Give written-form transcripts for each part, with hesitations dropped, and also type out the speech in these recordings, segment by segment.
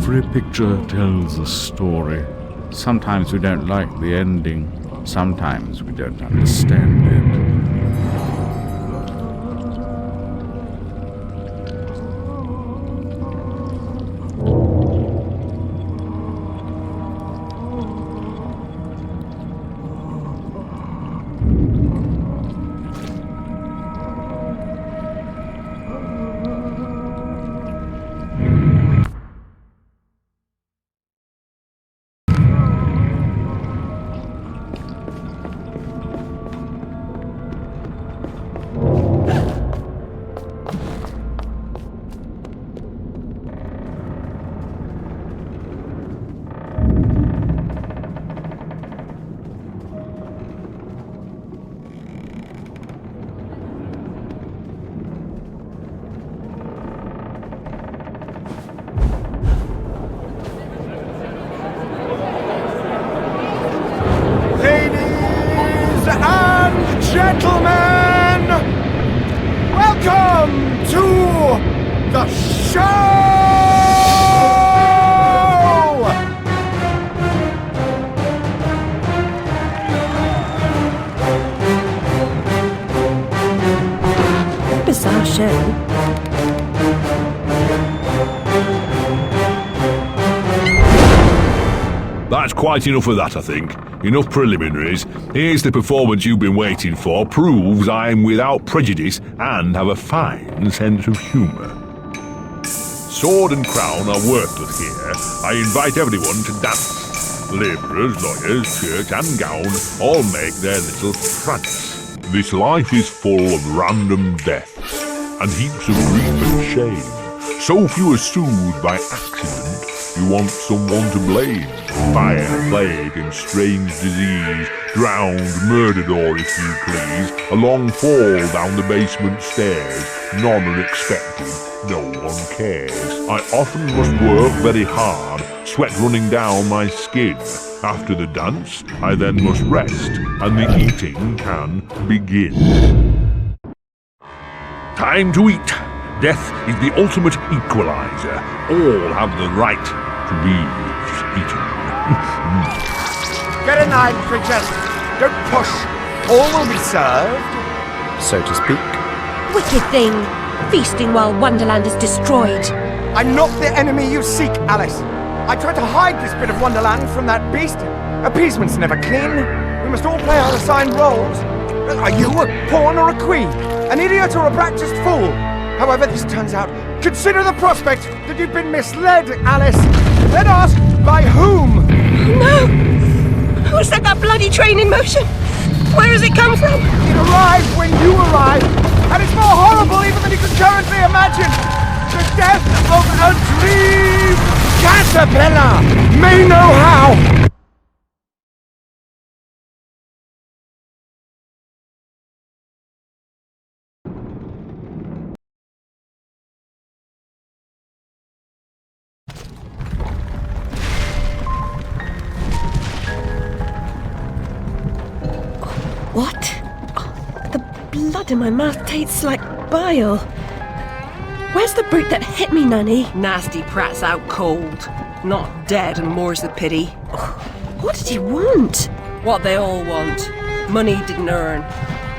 Every picture tells a story. Sometimes we don't like the ending. Sometimes we don't understand it. Gentlemen, welcome to the show! Bizarre show. That's quite enough of that, I think. Enough preliminaries. Here's the performance you've been waiting for. Proves I'm without prejudice and have a fine sense of humour. Sword and crown are worthless here. I invite everyone to dance. Labourers, lawyers, church and gown all make their little prance. This life is full of random deaths and heaps of grief and shame. So few are soothed by accident. You want someone to blame. Fire, plague, and strange disease. Drowned, murdered, or if you please, a long fall down the basement stairs. None are expected, no one cares. I often must work very hard, sweat running down my skin. After the dance, I then must rest, and the eating can begin. Time to eat. Death is the ultimate equalizer. All have the right to be eaten. Get a knife, Princess. Don't push. All will be served, so to speak. Wicked thing! Feasting while Wonderland is destroyed. I'm not the enemy you seek, Alice. I tried to hide this bit of Wonderland from that beast. Appeasement's never clean. We must all play our assigned roles. Are you a pawn or a queen? An idiot or a practiced fool? However this turns out, consider the prospect that you've been misled, Alice. Then ask, by whom? No! Who set that bloody train in motion? Where has it come from? It arrived when you arrived, and it's more horrible even than you can currently imagine. The death of a dream caterpillar may know how. What? Oh, the blood in my mouth tastes like bile. Where's the brute that hit me, Nanny? Nasty prat's out cold. Not dead, and more's the pity. What did he want? What they all want. Money he didn't earn.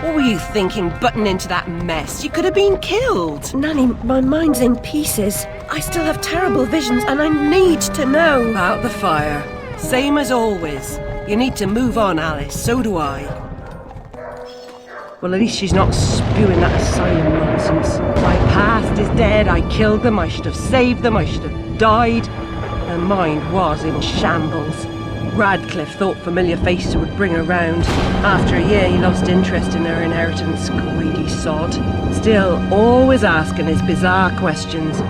What were you thinking, butting into that mess? You could have been killed. Nanny, my mind's in pieces. I still have terrible visions, and I need to know. About the fire. Same as always. You need to move on, Alice. So do I. Well, at least she's not spewing that asylum nonsense. My past is dead. I killed them. I should have saved them. I should have died. Her mind was in shambles. Radcliffe thought familiar faces would bring her round. After a year, he lost interest in her inheritance. Greedy sod. Still, always asking his bizarre questions.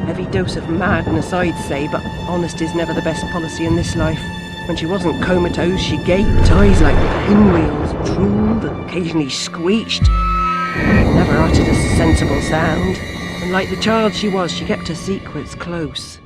Heavy dose of madness, I'd say, but honesty's never the best policy in this life. When she wasn't comatose, she gaped, eyes like pinwheels, drooled, occasionally screeched. Never uttered a sensible sound. And like the child she was, she kept her secrets close.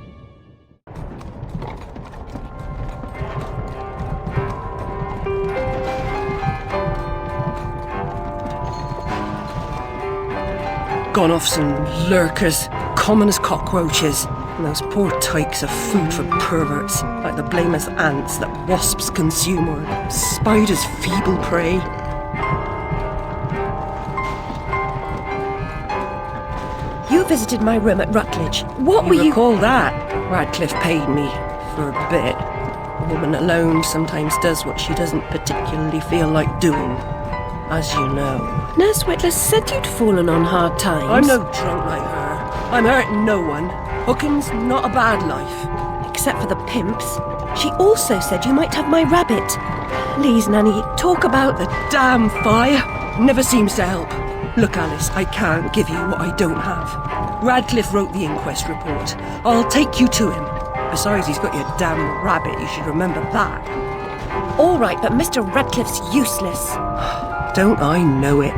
Gone off some lurkers, common as cockroaches. And those poor tykes are food for perverts, like the blameless ants that wasps consume or spiders' feeble prey. You visited my room at Rutledge. What were you... recall that? Radcliffe paid me for a bit. A woman alone sometimes does what she doesn't particularly feel like doing, as you know. Nurse Whitler said you'd fallen on hard times. I'm no drunk like her. I'm hurting no one. Hooking's not a bad life. Except for the pimps. She also said you might have my rabbit. Please, Nanny, talk about... The damn fire never seems to help. Look, Alice, I can't give you what I don't have. Radcliffe wrote the inquest report. I'll take you to him. Besides, he's got your damn rabbit. You should remember that. All right, but Mr. Radcliffe's useless. Don't I know it?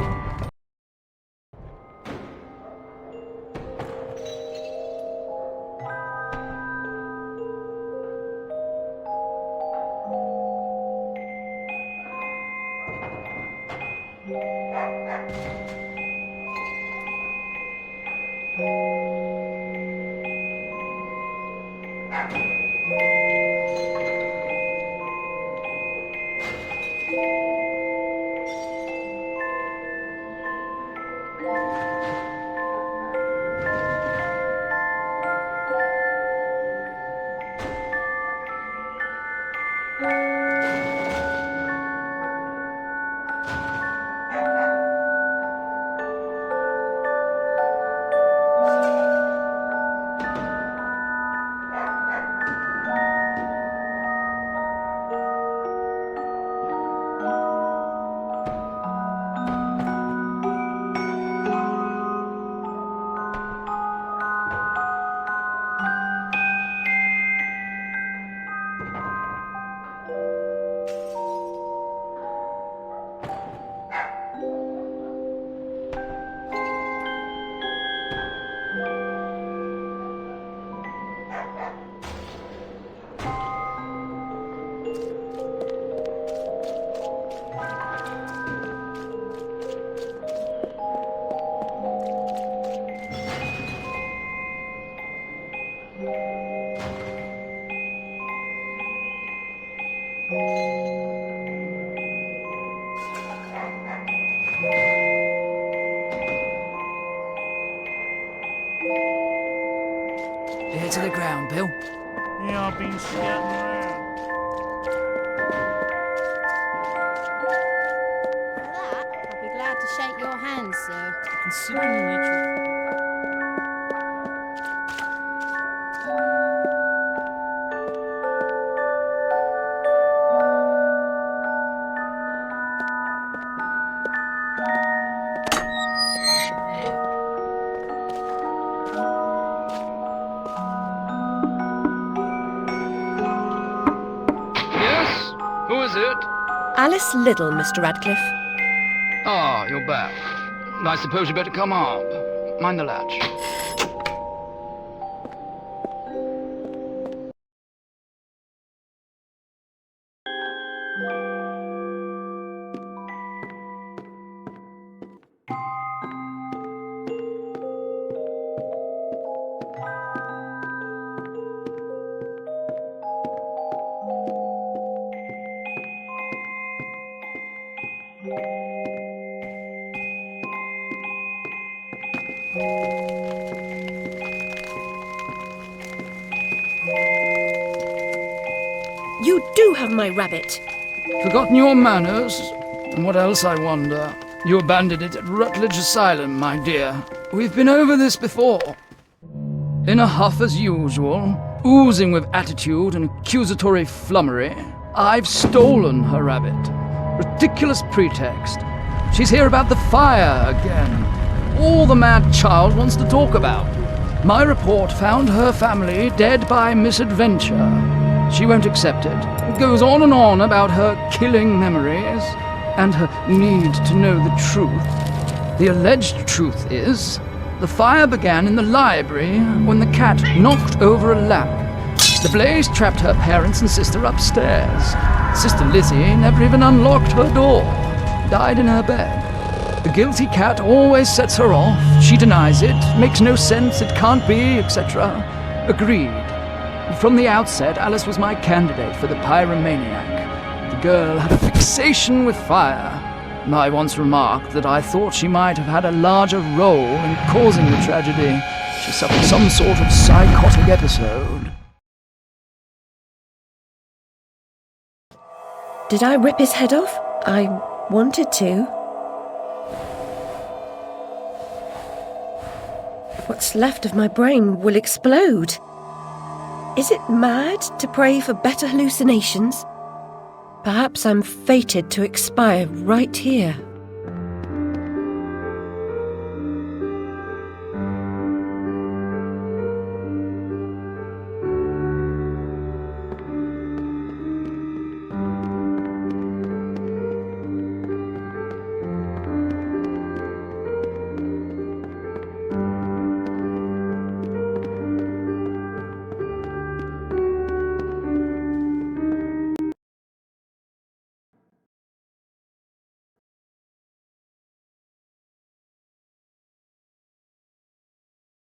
Ear to the ground, Bill. Yeah, I've been scouting around. For that, I'll be glad to shake your hand, sir. Considering the nature of... Yes? Who is it? Alice Liddell, Mr. Radcliffe. Ah, you're back. I suppose you better come up. Mind the latch. You do have my rabbit. Forgotten your manners? And what else, I wonder? You abandoned it at Rutledge Asylum, my dear. We've been over this before. In a huff as usual, oozing with attitude and accusatory flummery, I've stolen her rabbit. Ridiculous pretext. She's here about the fire again. All the mad child wants to talk about. My report found her family dead by misadventure. She won't accept it. It goes on and on about her killing memories and her need to know the truth. The alleged truth is, the fire began in the library when the cat knocked over a lamp. The blaze trapped her parents and sister upstairs. Sister Lizzie never even unlocked her door. Died in her bed. The guilty cat always sets her off. She denies it, makes no sense, it can't be, etc. Agreed. From the outset, Alice was my candidate for the pyromaniac. The girl had a fixation with fire. I once remarked that I thought she might have had a larger role in causing the tragedy. She suffered some sort of psychotic episode. Did I rip his head off? I wanted to. What's left of my brain will explode. Is it mad to pray for better hallucinations? Perhaps I'm fated to expire right here.